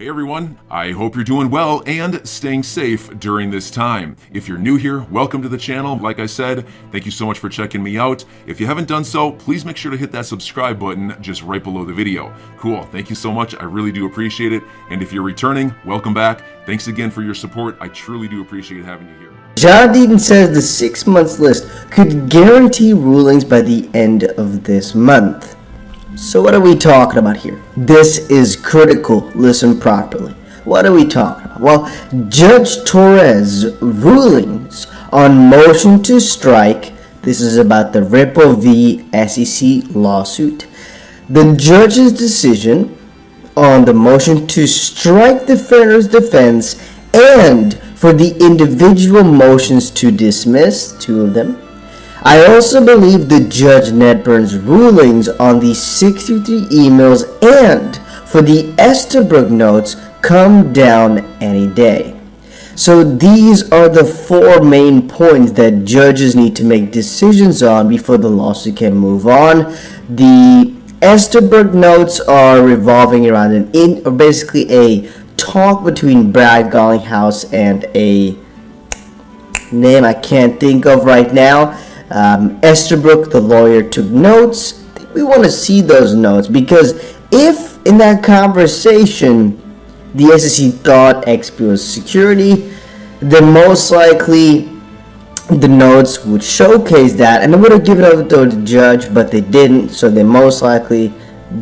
Hey everyone, I hope you're doing well and staying safe during this time. If you're new here, welcome to the channel. Like I said, thank you so much for checking me out. If you haven't done so, please make sure to hit that subscribe button just right below the video. Cool, thank you so much. I really do appreciate it. And if you're returning, welcome back. Thanks again for your support. I truly do appreciate having you here. John Deaton says the 6 months list could guarantee rulings by the end of this month. So what are we talking about here? This is critical. Listen properly. What are we talking about? Well, Judge Torres' rulings on motion to strike. This is about the Ripple v. SEC lawsuit. The judge's decision on the motion to strike the fairness defense and for the individual motions to dismiss, 2 of them. I also believe the Judge Nedburn's rulings on the 63 emails and for the Estabrook notes come down any day. So these are the 4 main points that judges need to make decisions on before the lawsuit can move on. The Estabrook notes are revolving around basically a talk between Brad Garlinghouse and a name I can't think of right now. Estabrook, the lawyer, took notes. I think we want to see those notes because if in that conversation the SEC thought XP was security, then most likely the notes would showcase that, and they would have given it to the judge, but they didn't, so they most likely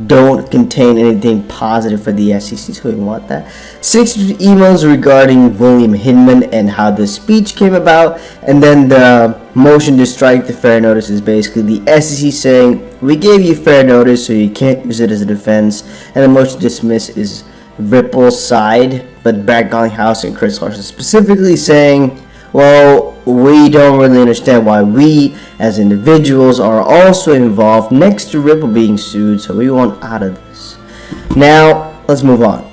don't contain anything positive for the SEC, so we want that. 6 emails regarding William Hinman and how the speech came about, and then the motion to strike the fair notice is basically the SEC saying, we gave you fair notice, so you can't use it as a defense, and the motion to dismiss is Ripple's side, but Brad Garlinghouse and Chris Larson specifically saying, well, we don't really understand why we as individuals are also involved next to Ripple being sued, so we want out of this. Now, let's move on.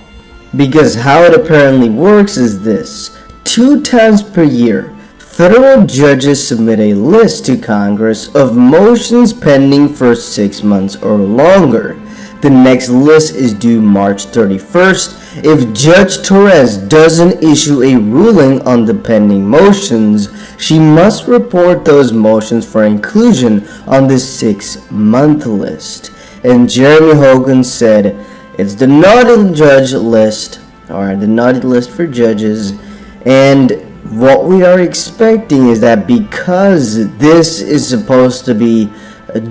Because how it apparently works is this. 2 times per year, federal judges submit a list to Congress of motions pending for 6 months or longer. The next list is due March 31st. If Judge Torres doesn't issue a ruling on the pending motions, she must report those motions for inclusion on the 6-month list. And Jeremy Hogan said, it's the naughty judge list, or the naughty list for judges, and what we are expecting is that because this is supposed to be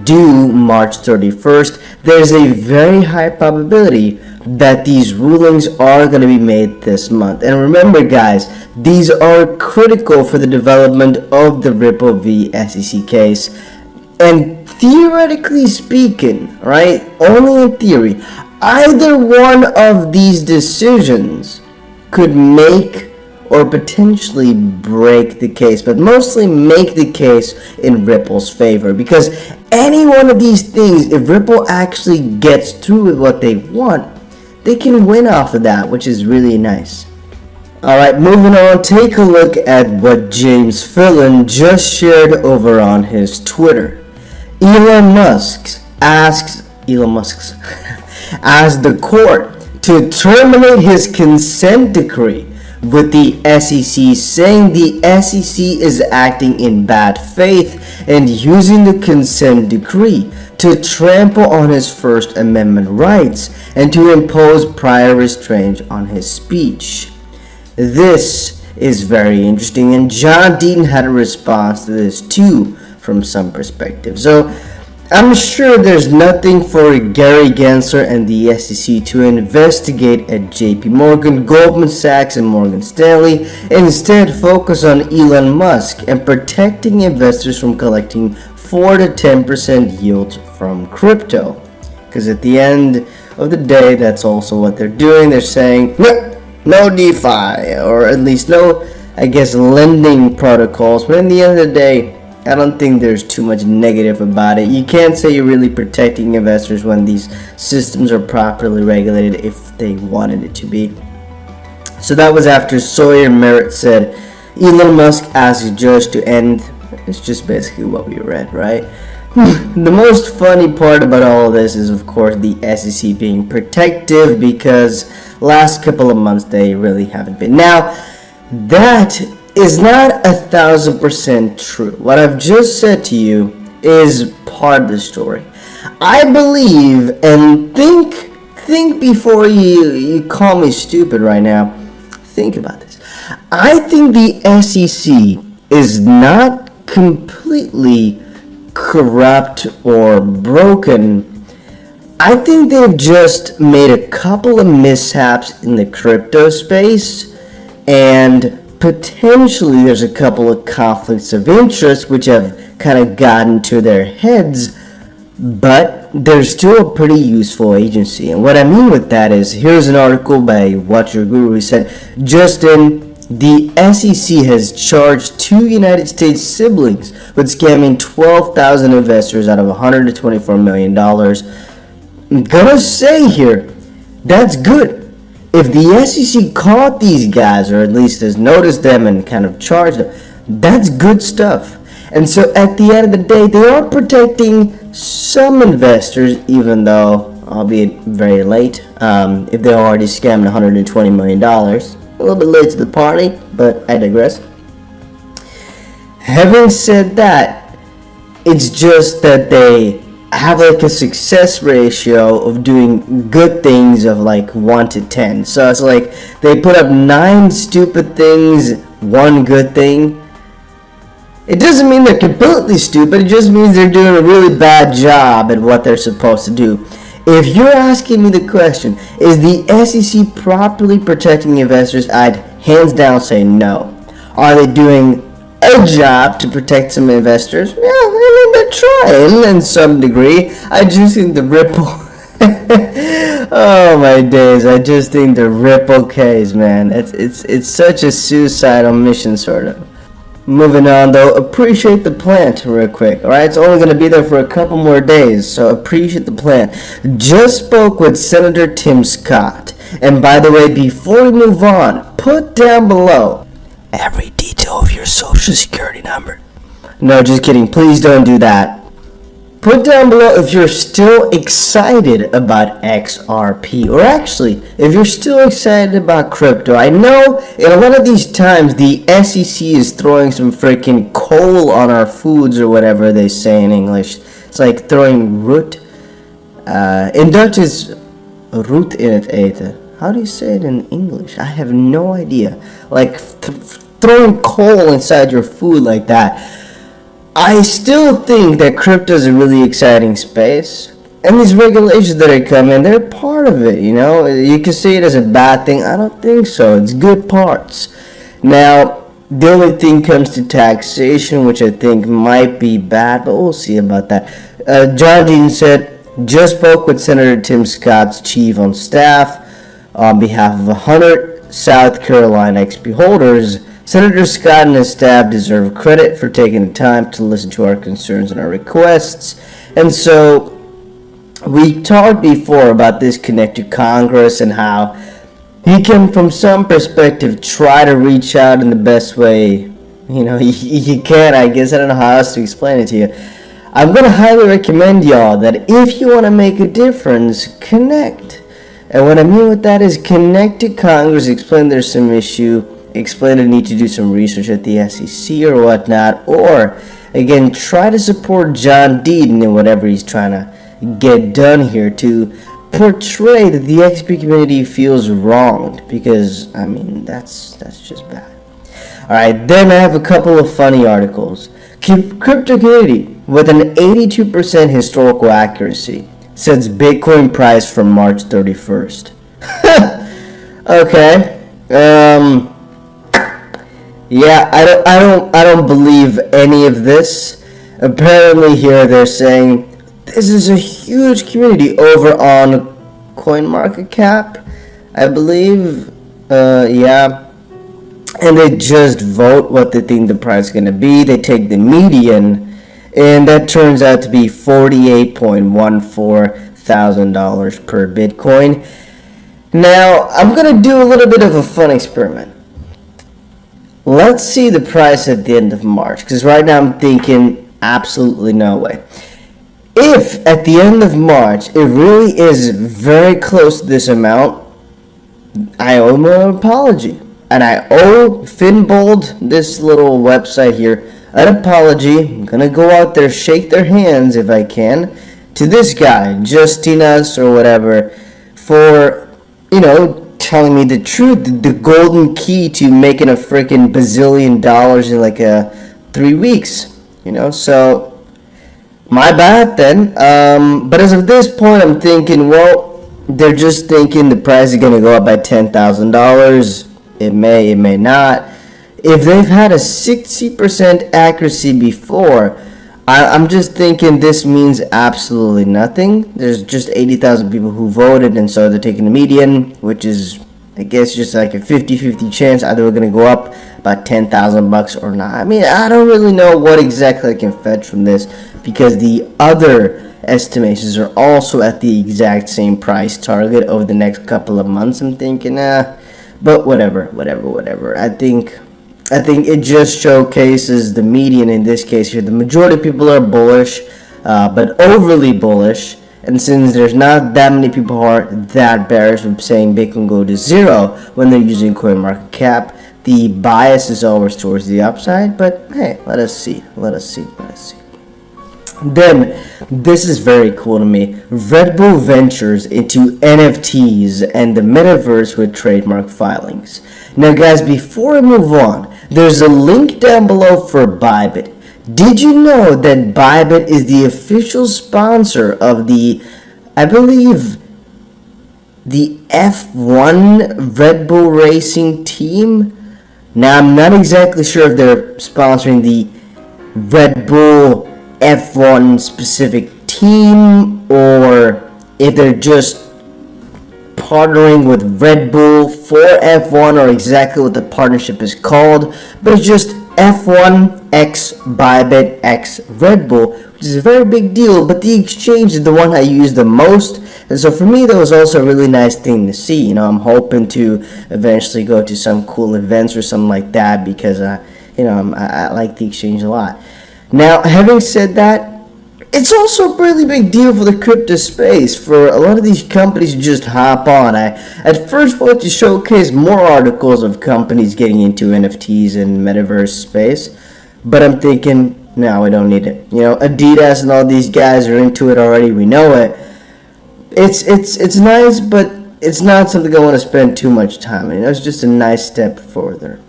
due March 31st, there's a very high probability that these rulings are going to be made this month. And remember guys, these are critical for the development of the Ripple v. SEC case. And theoretically speaking, right, only in theory, either one of these decisions could make or potentially break the case, but mostly make the case in Ripple's favor, because any one of these things, if Ripple actually gets through with what they want, they can win off of that, which is really nice. Alright, moving on, take a look at what James Fillon just shared over on his Twitter. Elon Musk asks the court to terminate his consent decree with the SEC, saying the SEC is acting in bad faith and using the consent decree to trample on his First Amendment rights and to impose prior restraint on his speech. This is very interesting, and John Deaton had a response to this too from some perspective. So I'm sure there's nothing for Gary Gensler and the SEC to investigate at JP Morgan, Goldman Sachs, and Morgan Stanley. Instead, focus on Elon Musk and protecting investors from collecting 4 to 10% yields from crypto. Because at the end of the day, that's also what they're doing. They're saying, no DeFi, or at least no, I guess, lending protocols. But in the end of the day, I don't think there's too much negative about it. You can't say you're really protecting investors when these systems are properly regulated if they wanted it to be. So that was after Sawyer Merritt said, Elon Musk asked the judge to end. It's just basically what we read, right? The most funny part about all of this is, of course, the SEC being protective, because last couple of months they really haven't been. Now, that is not 1,000% true. What I've just said to you is part of the story. I believe, and think before you call me stupid right now. Think about this. I think the SEC is not completely corrupt or broken. I think they've just made a couple of mishaps in the crypto space, and potentially there's a couple of conflicts of interest which have kind of gotten to their heads, but they're still a pretty useful agency. And what I mean with that is, here's an article by Watch Your Guru who said, Justin, the SEC has charged 2 United States siblings with scamming 12,000 investors out of $124 million. I'm gonna say here, that's good. If the SEC caught these guys, or at least has noticed them and kind of charged them, that's good stuff. And so at the end of the day, they are protecting some investors, even though, albeit very late, if they already scammed $120 million. A little bit late to the party, but I digress. Having said that, it's just that they have like a success ratio of doing good things of like 1 to 10. So it's like they put up 9 stupid things, 1 good thing. It doesn't mean they're completely stupid, it just means they're doing a really bad job at what they're supposed to do. If you're asking me the question, is the SEC properly protecting investors, I'd hands down say no. Are they doing a job to protect some investors? Yeah, I mean, they're trying in some degree. I just think the Ripple... oh my days, I just think the Ripple case, man, it's such a suicidal mission, sort of. Moving on though, appreciate the plant real quick, alright? It's only going to be there for a couple more days, so appreciate the plant. Just spoke with Senator Tim Scott. And by the way, before we move on, put down below every detail of your social security number. No, just kidding. Please don't do that. Put down below if you're still excited about XRP, or actually, if you're still excited about crypto. I know in a lot of these times the SEC is throwing some freaking coal on our foods, or whatever they say in English. It's like throwing root. In Dutch it's root in het eten. How do you say it in English? I have no idea. Like throwing coal inside your food like that. I still think that crypto is a really exciting space, and these regulations that are coming, they're part of it, you know. You can see it as a bad thing. I don't think so. It's good parts. Now, the only thing comes to taxation, which I think might be bad, but we'll see about that. John Deaton said, just spoke with Senator Tim Scott's chief on staff on behalf of 100 South Carolina XP holders. Senator Scott and his staff deserve credit for taking the time to listen to our concerns and our requests. And so we talked before about this connect to Congress and how he can, from some perspective, try to reach out in the best way he can. I guess I don't know how else to explain it to you. I'm going to highly recommend y'all that if you want to make a difference, connect. And what I mean with that is connect to Congress, explain there's some issue, explain the need to do some research at the SEC or whatnot, or again try to support John Deaton in whatever he's trying to get done here to portray that the XP community feels wronged, because I mean that's just bad. Alright, then I have a couple of funny articles. Crypto community with an 82% historical accuracy sets Bitcoin price from March 31st. Okay. Yeah, I don't believe any of this. Apparently here they're saying this is a huge community over on CoinMarketCap, I believe. Yeah. And they just vote what they think the price is going to be. They take the median, and that turns out to be $48.14 thousand per Bitcoin. Now, I'm going to do a little bit of a fun experiment. Let's see the price at the end of March, because right now I'm thinking absolutely no way. If at the end of March it really is very close to this amount, I owe him an apology. And I owe Finbold, this little website here, an apology. I'm going to go out there, shake their hands if I can, to this guy, Justinas or whatever, for, telling me the truth, the golden key to making a freaking bazillion dollars in like 3 weeks, so my bad then. But as of this point, I'm thinking, well, they're just thinking the price is going to go up by $10,000. It may not. If they've had a 60% accuracy before, I'm just thinking this means absolutely nothing. There's just 80,000 people who voted, and so they're taking the median, which is, I guess, just like a 50-50 chance either we're going to go up about $10,000 or not. I mean, I don't really know what exactly I can fetch from this, because the other estimations are also at the exact same price target over the next couple of months. I'm thinking, but whatever. I think it just showcases the median in this case here. The majority of people are bullish, but overly bullish. And since there's not that many people who are that bearish from saying Bitcoin go to zero when they're using CoinMarketCap, the bias is always towards the upside. But hey, let us see. Then, this is very cool to me. Red Bull ventures into NFTs and the metaverse with trademark filings. Now guys, before I move on, there's a link down below for Bybit. Did you know that Bybit is the official sponsor of I believe, the F1 Red Bull racing team? Now, I'm not exactly sure if they're sponsoring the Red Bull F1 specific team, or if they're just partnering with Red Bull for F1, or exactly what the partnership is called, but it's just F1 X Bybit X Red Bull, which is a very big deal, but the exchange is the one I use the most, and so for me that was also a really nice thing to see. I'm hoping to eventually go to some cool events or something like that, because I like the exchange a lot. Now, having said that, it's also a really big deal for the crypto space, for a lot of these companies to just hop on. I at first wanted to showcase more articles of companies getting into NFTs and metaverse space, but I'm thinking, no, we don't need it. Adidas and all these guys are into it already. We know it. It's nice, but it's not something I want to spend too much time in. It's just a nice step further.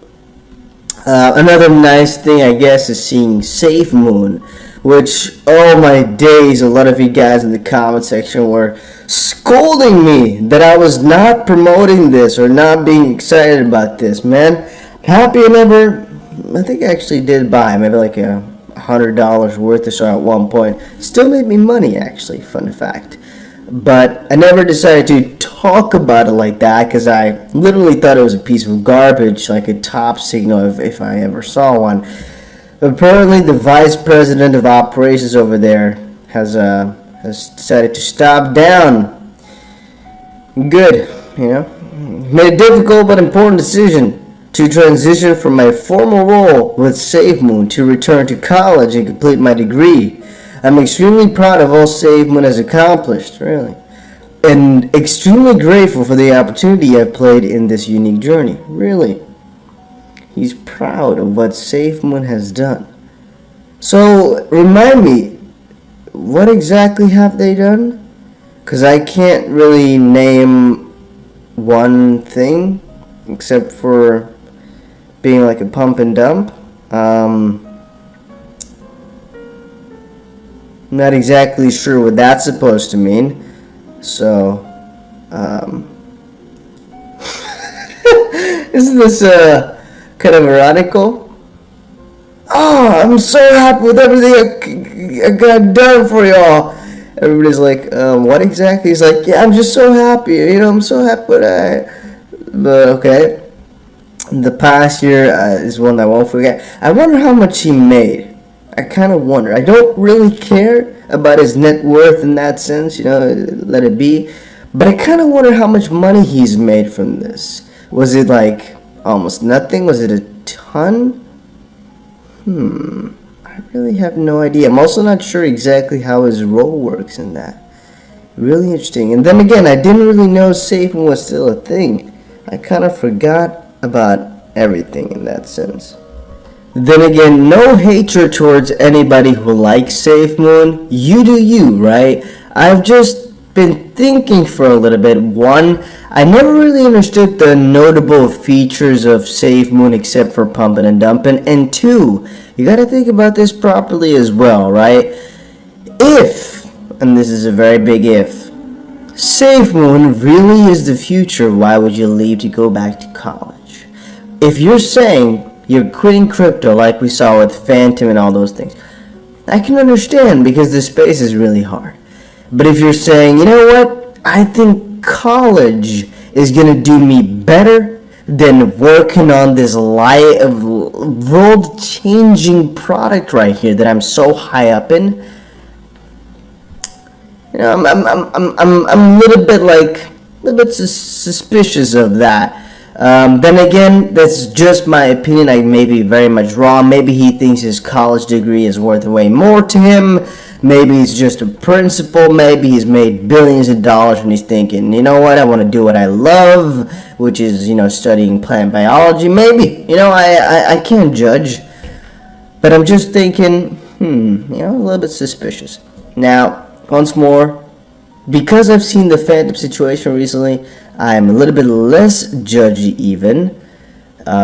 Another nice thing, I guess, is seeing SafeMoon, which, oh my days, a lot of you guys in the comment section were scolding me that I was not promoting this or not being excited about this, man. Happy I think I actually did buy maybe like $100 worth or so at one point. Still made me money, actually, fun fact. But I never decided to talk about it like that, because I literally thought it was a piece of garbage, like a top signal if I ever saw one. Apparently, the vice president of operations over there has decided to stop down. Good, Made a difficult but important decision to transition from my former role with SafeMoon to return to college and complete my degree. I'm extremely proud of all SafeMoon has accomplished, really, and extremely grateful for the opportunity I've played in this unique journey, really. He's proud of what SafeMoon has done. So, remind me, what exactly have they done? Because I can't really name one thing, except for being like a pump and dump. Not exactly sure what that's supposed to mean. So, isn't this kind of ironical? Oh, I'm so happy with everything I got done for y'all. Everybody's like, what exactly? He's like, yeah, I'm just so happy. I'm so happy but okay. The past year is one that I won't forget. I wonder how much he made. I kind of wonder. I don't really care about his net worth in that sense, let it be. But I kind of wonder how much money he's made from this. Was it like almost nothing? Was it a ton? I I really have no idea. I'm also not sure exactly how his role works in that. Really interesting. And then again, I didn't really know SafeMoon was still a thing. I kind of forgot about everything in that sense. Then again, no hatred towards anybody who likes SafeMoon. You do you, right? I've just been thinking for a little bit. One, I never really understood the notable features of SafeMoon except for pumping and dumping. And two, you gotta think about this properly as well, right? If, and this is a very big if, SafeMoon really is the future, why would you leave to go back to college? If you're saying you're quitting crypto like we saw with Phantom and all those things, I can understand because the space is really hard. But if you're saying, you know what, I think college is going to do me better than working on this world-changing product right here that I'm so high up in, you know, I'm a little bit suspicious of that. Then again, that's just my opinion. I may be very much wrong. Maybe he thinks his college degree is worth way more to him. Maybe he's just a principal. Maybe he's made billions of dollars and he's thinking, you know what, I want to do what I love, which is, you know, studying plant biology. Maybe, you know, I can't judge. But I'm just thinking, you know, a little bit suspicious. Now, once more, because I've seen the Phantom situation recently, I'm a little bit less judgy even,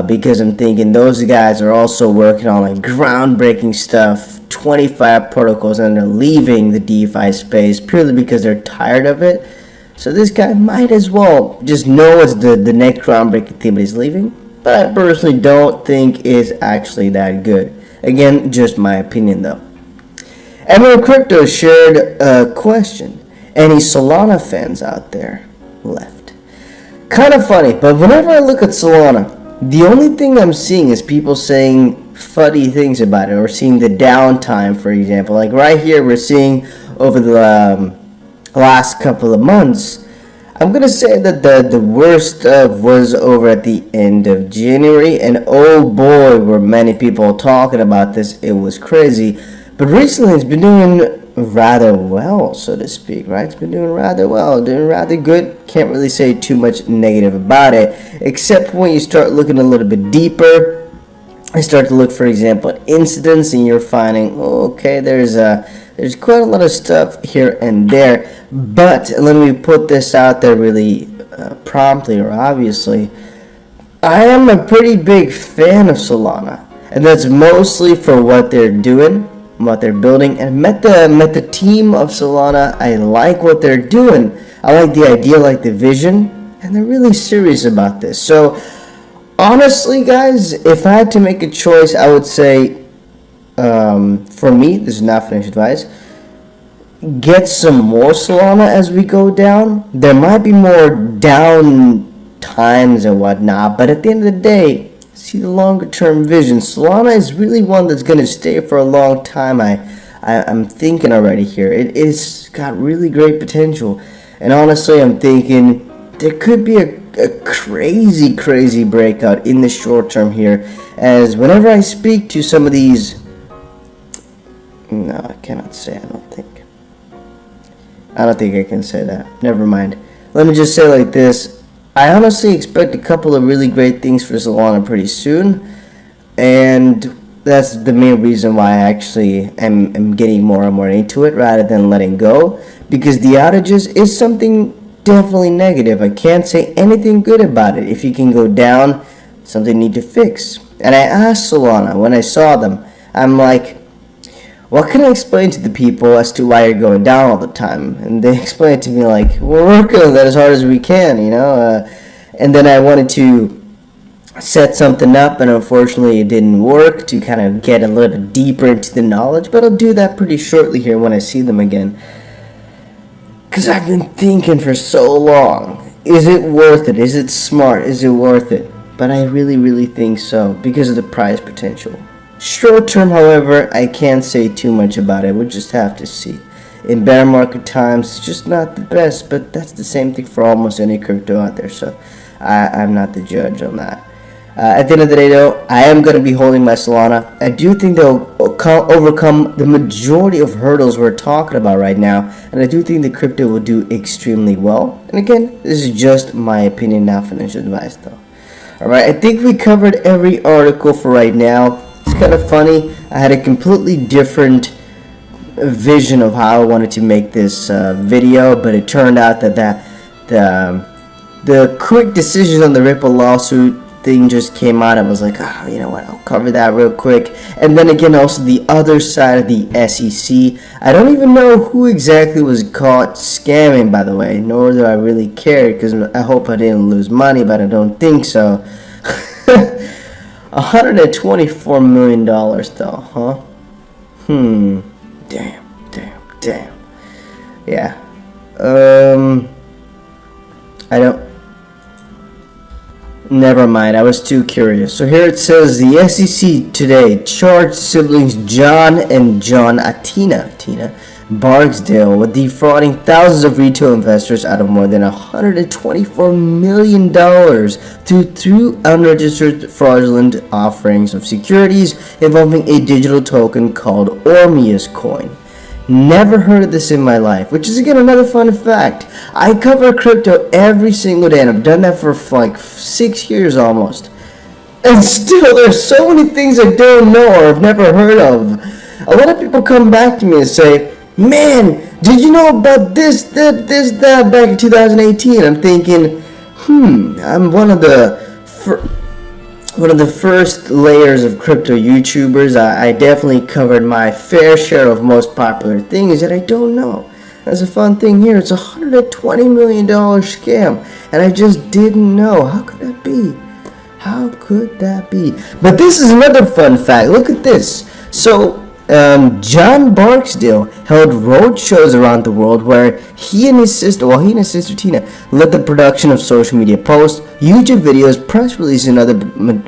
because I'm thinking those guys are also working on like groundbreaking stuff, 25 protocols, and they're leaving the DeFi space purely because they're tired of it. So this guy might as well just know it's the next groundbreaking thing, but he's leaving. But I personally don't think it's actually that good. Again, just my opinion though. Emerald Crypto shared a question. Any Solana fans out there left? Kind of funny, but whenever I look at Solana, the only thing I'm seeing is people saying funny things about it, or seeing the downtime, for example. Like right here, we're seeing over the last couple of months, I'm going to say that the worst stuff was over at the end of January, and oh boy, were many people talking about this. It was crazy. But recently, it's been doing rather well, so to speak, right? It's been doing rather well, doing rather good. Can't really say too much negative about it, except when you start looking a little bit deeper. I start to look, for example, at incidents, and you're finding, okay, there's quite a lot of stuff here and there. But let me put this out there really promptly or obviously. I am a pretty big fan of Solana, and that's mostly for what they're doing, what they're building, and met the team of Solana. I like what they're doing. I like the idea, like the vision, and they're really serious about this. So honestly, guys, if I had to make a choice, I would say, for me, this is not financial advice, get some more Solana as we go down. There might be more down times and whatnot, but at the end of the day, see the longer term vision. Solana is really one that's going to stay for a long time. I'm thinking already here. It's got really great potential. And honestly, I'm thinking there could be a crazy breakout in the short term here. As whenever I speak to some of these... No, I cannot say, I don't think I can say that. Never mind. Let me just say like this. I honestly expect a couple of really great things for Solana pretty soon, and that's the main reason why I actually am getting more and more into it rather than letting go, because the outages is something definitely negative. I can't say anything good about it. If you can go down, something need to fix. And I asked Solana when I saw them, I'm like, what can I explain to the people as to why you're going down all the time? And they explained to me like, we're working on that as hard as we can, you know. And then I wanted to set something up, and unfortunately it didn't work to kind of get a little deeper into the knowledge. But I'll do that pretty shortly here when I see them again. Because I've been thinking for so long, is it worth it? Is it smart? Is it worth it? But I really think so, because of the price potential. Short term, however, I can't say too much about it. We'll just have to see. In bear market times, it's just not the best, but that's the same thing for almost any crypto out there, so I'm not the judge on that. At the end of the day, though, I am going to be holding my Solana. I do think they'll overcome the majority of hurdles we're talking about right now, and I do think the crypto will do extremely well. And again, this is just my opinion, not financial advice, though. Alright, I think we covered every article for right now. It's kind of funny. I had a completely different vision of how I wanted to make this video, but it turned out that the quick decision on the Ripple lawsuit thing just came out. I was like, oh, you know what, I'll cover that real quick. And then again, also the other side of the SEC. I don't even know who exactly was caught scamming, by the way, nor do I really care, because I hope I didn't lose money, but I don't think so. $124 million though, huh? Damn. Yeah. I don't... Never mind, I was too curious. So here it says the SEC today charged siblings John and John Tina Barksdale with defrauding thousands of retail investors out of more than $124 million through unregistered fraudulent offerings of securities involving a digital token called Ormeus coin. Never heard of this in my life, which is again another fun fact. I cover crypto every single day, and I've done that for like 6 years almost. And still, there's so many things I don't know or I've never heard of. A lot of people come back to me and say, man, did you know about this, that back in 2018? I'm thinking, I'm one of the first layers of crypto YouTubers. I definitely covered my fair share of most popular things that I don't know. That's a fun thing here. It's a $120 million scam, and I just didn't know. How could that be? How could that be? But this is another fun fact. Look at this. So, John Barksdale held road shows around the world where he and his sister Tina led the production of social media posts, YouTube videos, press releases, and other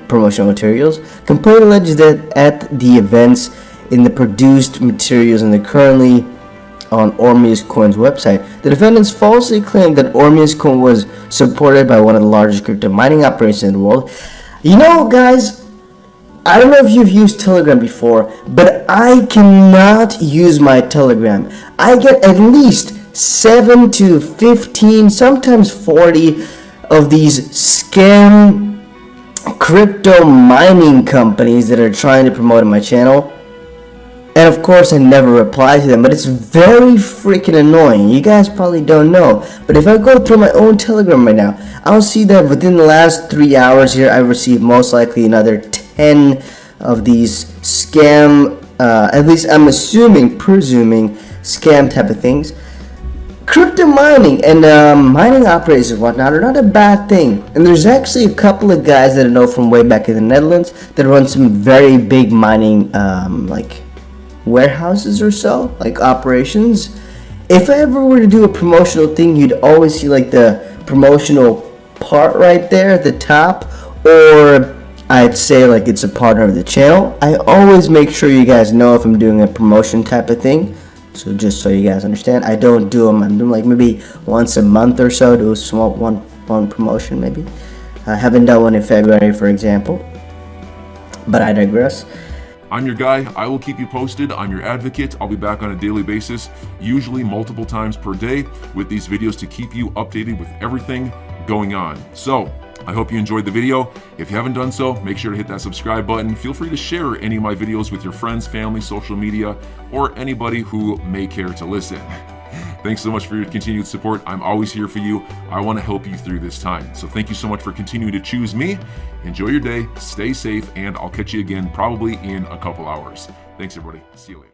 promotional materials. Complaint alleges that at the events in the produced materials and the currently on Ormeus Coin's website, the defendants falsely claimed that Ormeus Coin was supported by one of the largest crypto mining operations in the world. You know, guys, I don't know if you've used Telegram before, but I cannot use my Telegram. I get at least 7 to 15, sometimes 40 of these scam crypto mining companies that are trying to promote on my channel. And of course, I never reply to them, but it's very freaking annoying. You guys probably don't know, but if I go through my own Telegram right now, I'll see that within the last 3 hours here, I received most likely another 10 of these scam, at least I'm presuming scam type of things. Crypto mining and mining operators and whatnot are not a bad thing. And there's actually a couple of guys that I know from way back in the Netherlands that run some very big mining, like warehouses or so, like operations. If I ever were to do a promotional thing, you'd always see like the promotional part right there at the top, or I'd say like it's a partner of the channel. I always make sure you guys know if I'm doing a promotion type of thing. So just so you guys understand, I don't do them. I'm doing like maybe once a month or so, do a small one promotion maybe. I haven't done one in February, for example, but I digress. I'm your guy. I will keep you posted. I'm your advocate. I'll be back on a daily basis, usually multiple times per day, with these videos to keep you updated with everything going on. So I hope you enjoyed the video. If you haven't done so, make sure to hit that subscribe button. Feel free to share any of my videos with your friends, family, social media, or anybody who may care to listen. Thanks so much for your continued support. I'm always here for you. I want to help you through this time. So thank you so much for continuing to choose me. Enjoy your day, stay safe, and I'll catch you again probably in a couple hours. Thanks, everybody. See you later.